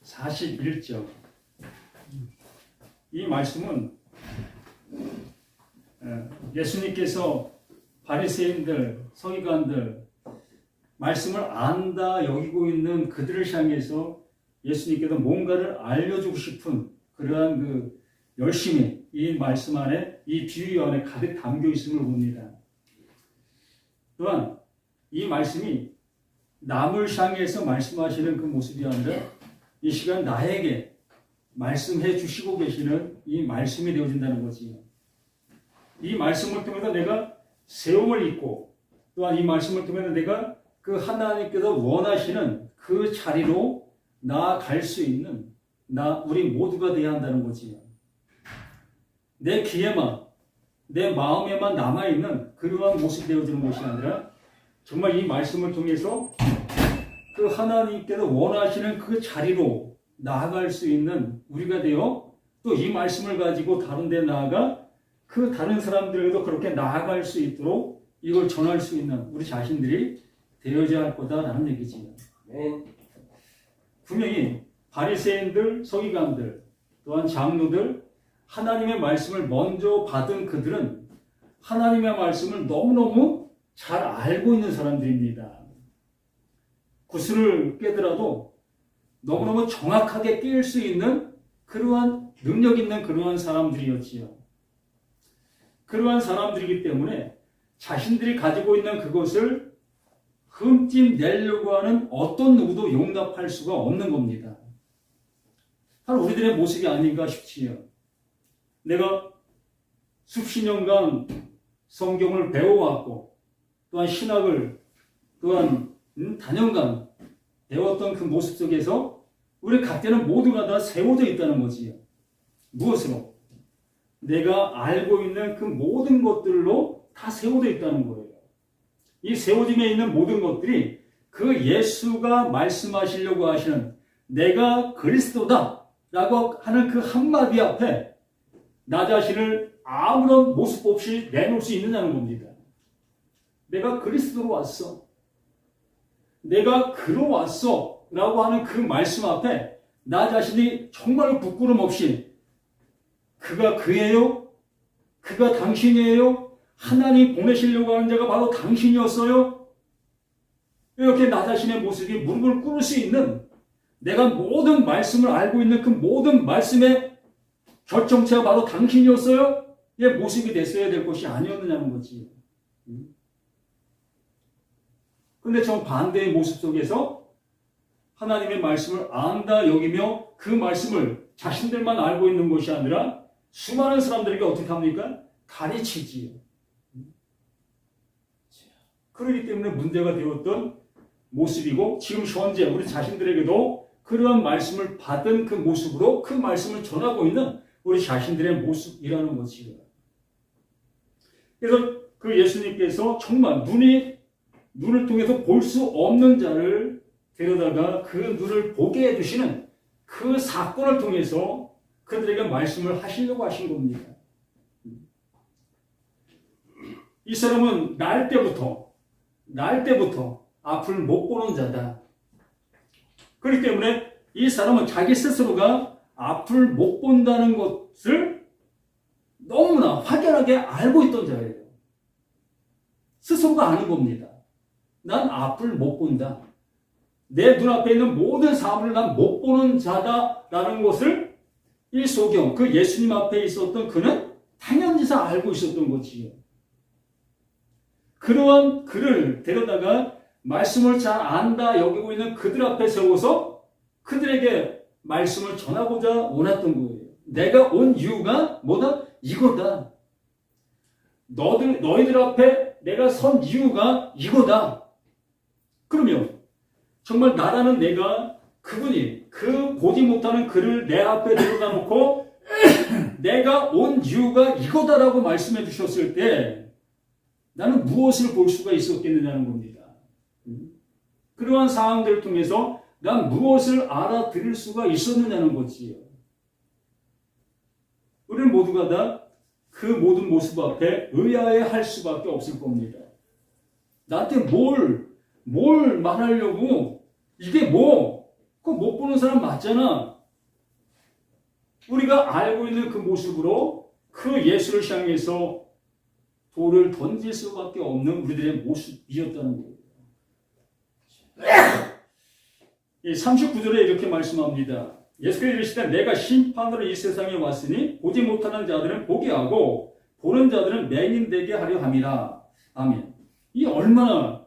41절. 이 말씀은 예수님께서 바리새인들, 서기관들 말씀을 안다 여기고 있는 그들을 향해서 예수님께서 뭔가를 알려주고 싶은 그러한 그 열심이 이 말씀 안에, 이 비유 안에 가득 담겨 있음을 봅니다. 또한 이 말씀이 남을 향해서 말씀하시는 그 모습이 아니라 이 시간 나에게 말씀해 주시고 계시는 이 말씀이 되어진다는 거지. 이 말씀을 통해서 내가 세움을 입고, 또한 이 말씀을 통해서 내가 그 하나님께서 원하시는 그 자리로 나아갈 수 있는 우리 모두가 되어야 한다는 거지. 내 귀에만, 내 마음에만 남아있는 그러한 모습이 되어지는 것이 아니라 정말 이 말씀을 통해서 그 하나님께서 원하시는 그 자리로 나아갈 수 있는 우리가 되어 또 이 말씀을 가지고 다른 데 나아가 그 다른 사람들에게도 그렇게 나아갈 수 있도록 이걸 전할 수 있는 우리 자신들이 되어져야 할 거다라는 얘기지. 분명히 바리새인들, 서기관들, 또한 장로들, 하나님의 말씀을 먼저 받은 그들은 하나님의 말씀을 너무너무 잘 알고 있는 사람들입니다. 구슬을 깨더라도 너무너무 정확하게 깰 수 있는 그러한 능력 있는 그러한 사람들이었지요. 그러한 사람들이기 때문에 자신들이 가지고 있는 그것을 흠집내려고 하는 어떤 누구도 용납할 수가 없는 겁니다. 바로 우리들의 모습이 아닌가 싶지요. 내가 수십 년간 성경을 배워왔고 또한 신학을 또한 단연간 배웠던 그 모습 속에서 우리 각자는 모두가 다 세워져 있다는 거지요. 무엇으로? 내가 알고 있는 그 모든 것들로 다 세워져 있다는 거예요. 이 세워짐에 있는 모든 것들이 그 예수가 말씀하시려고 하시는 내가 그리스도다 라고 하는 그 한마디 앞에 나 자신을 아무런 모습 없이 내놓을 수 있느냐는 겁니다. 내가 그리스도로 왔어. 내가 그로 왔어. 라고 하는 그 말씀 앞에 나 자신이 정말 부끄럼 없이 그가 그예요? 그가 당신이에요? 하나님 보내시려고 하는 자가 바로 당신이었어요? 이렇게 나 자신의 모습이 무릎을 꿇을 수 있는 내가 모든 말씀을 알고 있는 그 모든 말씀의 결정체가 바로 당신이었어요? 이 모습이 됐어야 될 것이 아니었느냐는 거지. 그런데 저 반대의 모습 속에서 하나님의 말씀을 안다 여기며 그 말씀을 자신들만 알고 있는 것이 아니라 수많은 사람들에게 어떻게 합니까? 가르치지요. 그렇기 때문에 문제가 되었던 모습이고 지금 현재 우리 자신들에게도 그러한 말씀을 받은 그 모습으로 그 말씀을 전하고 있는 우리 자신들의 모습이라는 것이에요. 그래서 그 예수님께서 정말 눈을 통해서 볼 수 없는 자를 데려다가 그 눈을 보게 해주시는 그 사건을 통해서 그들에게 말씀을 하시려고 하신 겁니다. 이 사람은 날 때부터 앞을 못 보는 자다. 그렇기 때문에 이 사람은 자기 스스로가 앞을 못 본다는 것을 너무나 확연하게 알고 있던 자예요. 스스로가 아는 겁니다. 난 앞을 못 본다. 내 눈앞에 있는 모든 사물을 난 못 보는 자다라는 것을 이 소경, 그 예수님 앞에 있었던 그는 당연지사 알고 있었던 것이요. 그러한 그를 데려다가 말씀을 잘 안다 여기고 있는 그들 앞에 세워서 그들에게 말씀을 전하고자 원했던 거예요. 내가 온 이유가 뭐다? 이거다. 너희들 앞에 내가 선 이유가 이거다. 그러면 정말 나라는 내가 그분이 그 보지 못하는 그를 내 앞에 데려다 놓고 내가 온 이유가 이거다라고 말씀해 주셨을 때 나는 무엇을 볼 수가 있었겠느냐는 겁니다. 그러한 상황들을 통해서 난 무엇을 알아들을 수가 있었느냐는 거지요. 우리는 모두가 다 그 모든 모습 앞에 의아해할 수밖에 없을 겁니다. 나한테 뭘 뭘 말하려고? 이게 뭐? 그거 못 보는 사람 맞잖아. 우리가 알고 있는 그 모습으로 그 예수를 향해서 돌을 던질 수밖에 없는 우리들의 모습이었다는 거예요. 이 39절에 이렇게 말씀합니다. 예수께서 이르시되 내가 심판으로 이 세상에 왔으니 보지 못하는 자들은 보게 하고 보는 자들은 맹인되게 하려 함이라. 아멘. 이 얼마나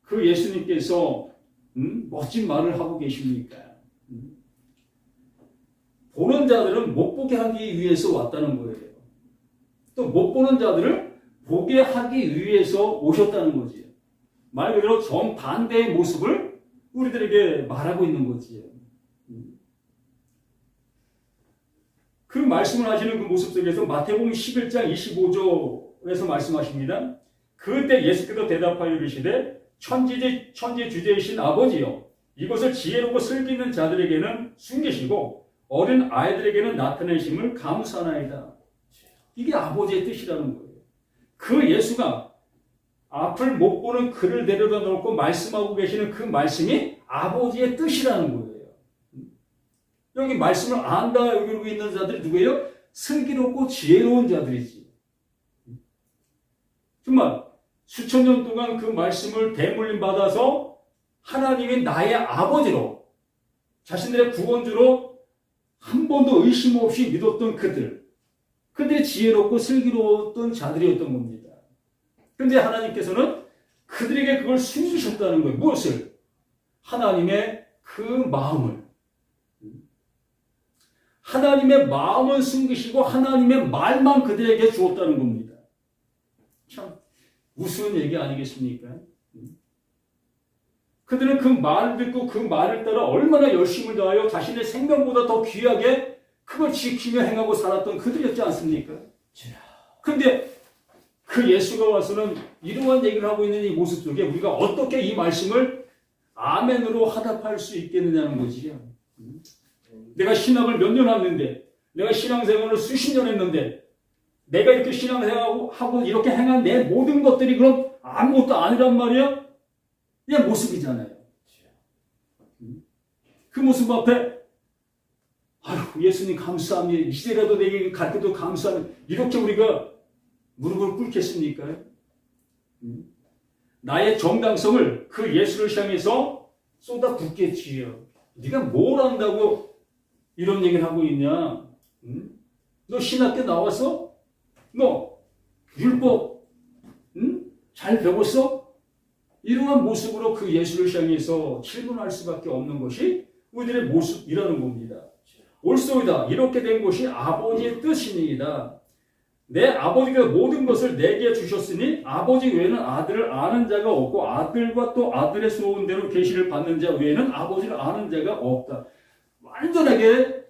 그 예수님께서 멋진 말을 하고 계십니까? 보는 자들은 못 보게 하기 위해서 왔다는 거예요. 또 못 보는 자들을 보게 하기 위해서 오셨다는 거지. 말 그대로 정반대의 모습을 우리들에게 말하고 있는 거지. 그 말씀을 하시는 그 모습 속에서 마태복음 11장 25절에서 말씀하십니다. 그때 예수께서 대답하여 이르시되 천지 주제이신 아버지여 이것을 지혜롭고 슬기 있는 자들에게는 숨기시고 어린 아이들에게는 나타내심을 감사하나이다. 이게 아버지의 뜻이라는 거예요. 그 예수가 앞을 못 보는 그를 데려다 놓고 말씀하고 계시는 그 말씀이 아버지의 뜻이라는 거예요. 여기 말씀을 안다 여기고 있는 자들이 누구예요? 슬기롭고 지혜로운 자들이지. 정말 수천 년 동안 그 말씀을 대물림 받아서 하나님이 나의 아버지로 자신들의 구원주로 한 번도 의심 없이 믿었던 그들이 지혜롭고 슬기로웠던 자들이었던 겁니다. 그런데 하나님께서는 그들에게 그걸 숨기셨다는 거예요. 무엇을? 하나님의 그 마음을. 하나님의 마음을 숨기시고 하나님의 말만 그들에게 주었다는 겁니다. 참 우스운 얘기 아니겠습니까? 그들은 그 말을 듣고 그 말을 따라 얼마나 열심을 다하여 자신의 생명보다 더 귀하게 그걸 지키며 행하고 살았던 그들이었지 않습니까? 그런데 그 예수가 와서는 이러한 얘기를 하고 있는 이 모습 속에 우리가 어떻게 이 말씀을 아멘으로 화답할 수 있겠느냐는 거지. 내가 신학을 몇 년 했는데, 내가 신앙생활을 수십 년 했는데, 내가 이렇게 신앙생활하고 이렇게 행한 내 모든 것들이 그럼 아무것도 아니란 말이야? 그냥 모습이잖아요. 그 모습 앞에 아유 예수님 감사합니다. 이제라도 내게 가르쳐도 감사합니다. 이렇게 우리가 무릎을 꿇겠습니까? 나의 정당성을 그 예수를 향해서 쏟아붓겠지요. 네가 뭘 안다고 이런 얘기를 하고 있냐? 너 신학교 나왔어? 너 율법 잘 배웠어? 이러한 모습으로 그 예수를 향해서 질문할 수밖에 없는 것이 우리들의 모습이라는 겁니다. 옳소이다. 이렇게 된 것이 아버지의 뜻이니이다. 내 아버지가 모든 것을 내게 주셨으니 아버지 외에는 아들을 아는 자가 없고 아들과 또 아들의 소원대로 계시를 받는 자 외에는 아버지를 아는 자가 없다. 완전하게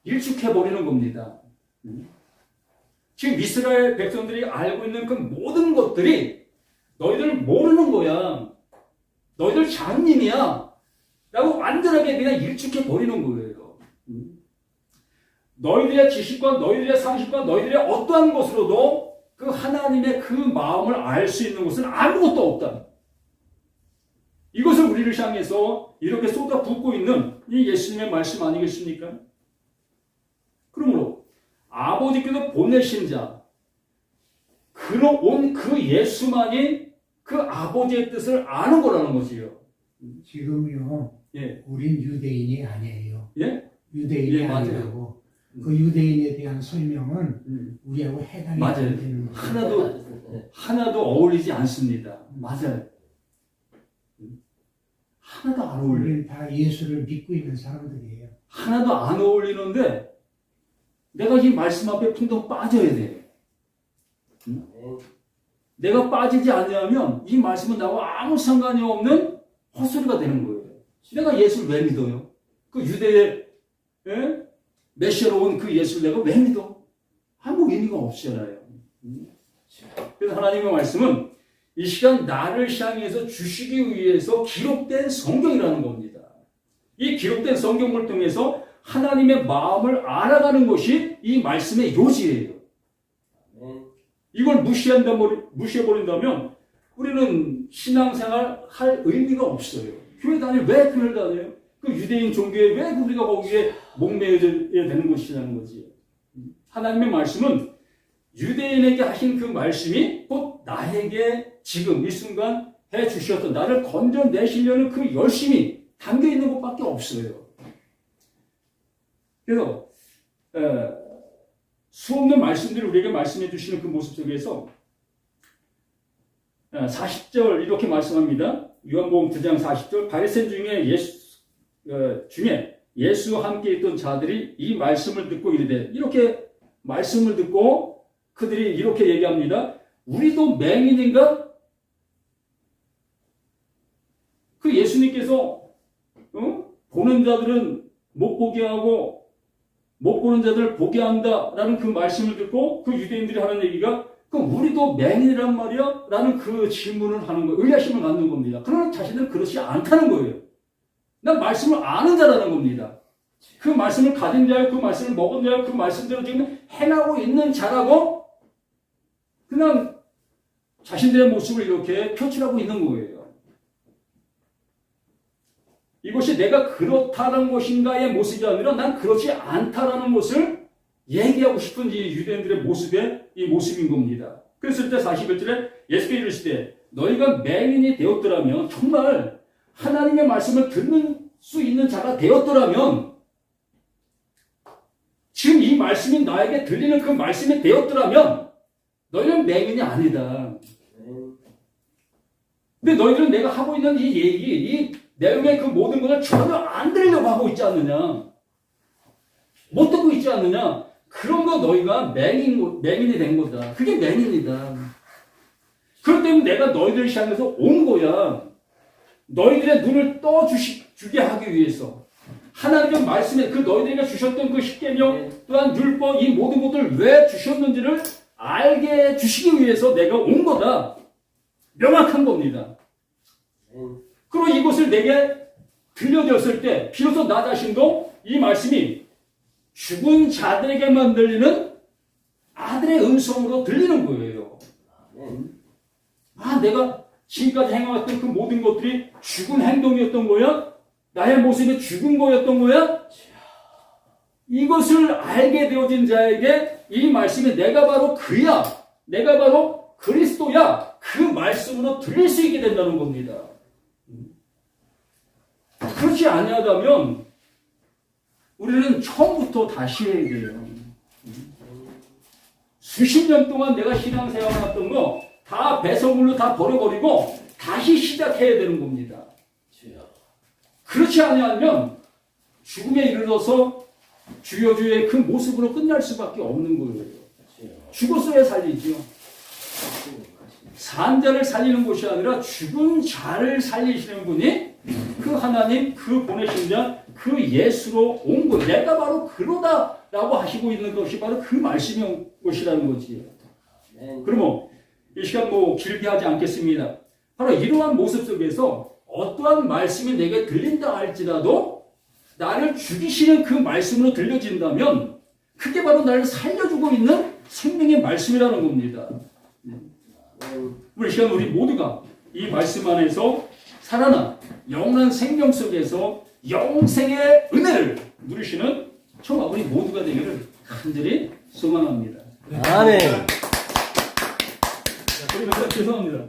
일축해버리는 겁니다. 지금 이스라엘 백성들이 알고 있는 그 모든 것들이 너희들 모르는 거야. 너희들 장님이야. 라고 완전하게 그냥 일축해버리는 거예요. 너희들의 지식과 너희들의 상식과 너희들의 어떠한 것으로도 그 하나님의 그 마음을 알 수 있는 것은 아무것도 없다. 이것을 우리를 향해서 이렇게 쏟아붓고 있는 이 예수님의 말씀 아니겠습니까? 그러므로 아버지께서 보내신 자, 온 그 예수만이 그 아버지의 뜻을 아는 거라는 것이요. 지금요. 예. 우린 유대인이 아니에요. 예? 유대인이 예, 아니라고. 그 유대인에 대한 설명은 우리하고 해당이 안 되는 거예요. 하나도 어울리지 않습니다. 맞아요. 하나도 안 어울려요. 우리는 다 예수를 믿고 있는 사람들이에요. 하나도 안 어울리는데 내가 이 말씀 앞에 풍덩 빠져야 돼. 내가 빠지지 않냐면 이 말씀은 나와 아무 상관이 없는 헛소리가 되는 거예요. 내가 예수를 왜 믿어요? 그 유대의 메시아로 온 그 예수를 내가 왜 믿어? 아무 의미가 없잖아요. 그래서 하나님의 말씀은 이 시간 나를 향해서 주시기 위해서 기록된 성경이라는 겁니다. 이 기록된 성경을 통해서 하나님의 마음을 알아가는 것이 이 말씀의 요지예요. 이걸 무시해버린다면 우리는 신앙생활 할 의미가 없어요. 교회 다녀요. 왜 교회를 다녀요? 그 유대인 종교에 왜 우리가 거기에 목매여야 되는 것이라는 거지. 하나님의 말씀은 유대인에게 하신 그 말씀이 곧 나에게 지금 이 순간 해 주셨던 나를 건져내시려는 그 열심이 담겨 있는 것밖에 없어요. 그래서 수없는 말씀들을 우리에게 말씀해 주시는 그 모습 속에서 40절 이렇게 말씀합니다. 요한복음 9장 40절 바리새인 중에 예수와 함께 있던 자들이 이 말씀을 듣고 이르되 이렇게 말씀을 듣고 그들이 이렇게 얘기합니다. 우리도 맹인인가? 그 예수님께서 보는 자들은 못 보게 하고 못 보는 자들을 보게 한다라는 그 말씀을 듣고 그 유대인들이 하는 얘기가 그럼 우리도 맹인이란 말이야? 라는 그 질문을 하는 거예요. 의아심을 갖는 겁니다. 그러나 자신들은 그렇지 않다는 거예요. 난 말씀을 아는 자라는 겁니다. 그 말씀을 가진 자요, 그 말씀을 먹은 자요, 그 말씀대로 지금 행하고 있는 자라고 그냥 자신들의 모습을 이렇게 표출하고 있는 거예요. 이것이 내가 그렇다는 것인가의 모습이 아니라 난 그렇지 않다라는 것을 얘기하고 싶은 이 유대인들의 모습의 이 모습인 겁니다. 그랬을 때 41절에 예수께서 이르시되 너희가 맹인이 되었더라면 정말 하나님의 말씀을 듣는 수 있는 자가 되었더라면 지금 이 말씀이 나에게 들리는 그 말씀이 되었더라면 너희는 맹인이 아니다. 근데 너희들은 내가 하고 있는 이 얘기, 이 내용의 그 모든 것을 전혀 안 들으려고 하고 있지 않느냐. 못 듣고 있지 않느냐. 그런 거 너희가 맹인이 된 거다. 그게 맹인이다. 그렇기 때문에 내가 너희들을 향해서 온 거야. 너희들의 눈을 떠주게 하기 위해서. 하나님의 말씀에 그 너희들에게 주셨던 그 십계명 또한 율법 이 모든 것들을 왜 주셨는지를 알게 해주시기 위해서 내가 온 거다. 명확한 겁니다. 그리고 이것을 내게 들려줬을 때 비로소 나 자신도 이 말씀이 죽은 자들에게만 들리는 아들의 음성으로 들리는 거예요. 내가 지금까지 행해왔던 그 모든 것들이 죽은 행동이었던 거야? 나의 모습이 죽은 거였던 거야? 이것을 알게 되어진 자에게 이 말씀이 내가 바로 그야, 내가 바로 그리스도야, 그 말씀으로 들릴 수 있게 된다는 겁니다. 그렇지 아니하다면 우리는 처음부터 다시 해야 돼요. 수십 년 동안 내가 신앙생활 했던 거 다 배설물로 다 버려버리고 다시 시작해야 되는 겁니다. 그렇지 아니하면 죽음에 이르러서 주여주의 그 모습으로 끝날 수밖에 없는 거예요. 죽었어야 살리죠. 산 자를 살리는 것이 아니라 죽은 자를 살리시는 분이 그 하나님, 그 보내신 자, 그 예수로 온 거예요. 내가 바로 그러다라고 하시고 있는 것이 바로 그 말씀의 것이라는 거지. 그러면 이 시간 길게 하지 않겠습니다. 바로 이러한 모습 속에서 어떠한 말씀이 내게 들린다 할지라도 나를 죽이시는 그 말씀으로 들려진다면 그게 바로 나를 살려주고 있는 생명의 말씀이라는 겁니다. 우리 시간 우리 모두가 이 말씀 안에서 살아난 영원한 생명 속에서 영생의 은혜를 누리시는 저와 우리 모두가 되기를 간절히 소망합니다. 아멘. 죄송합니다.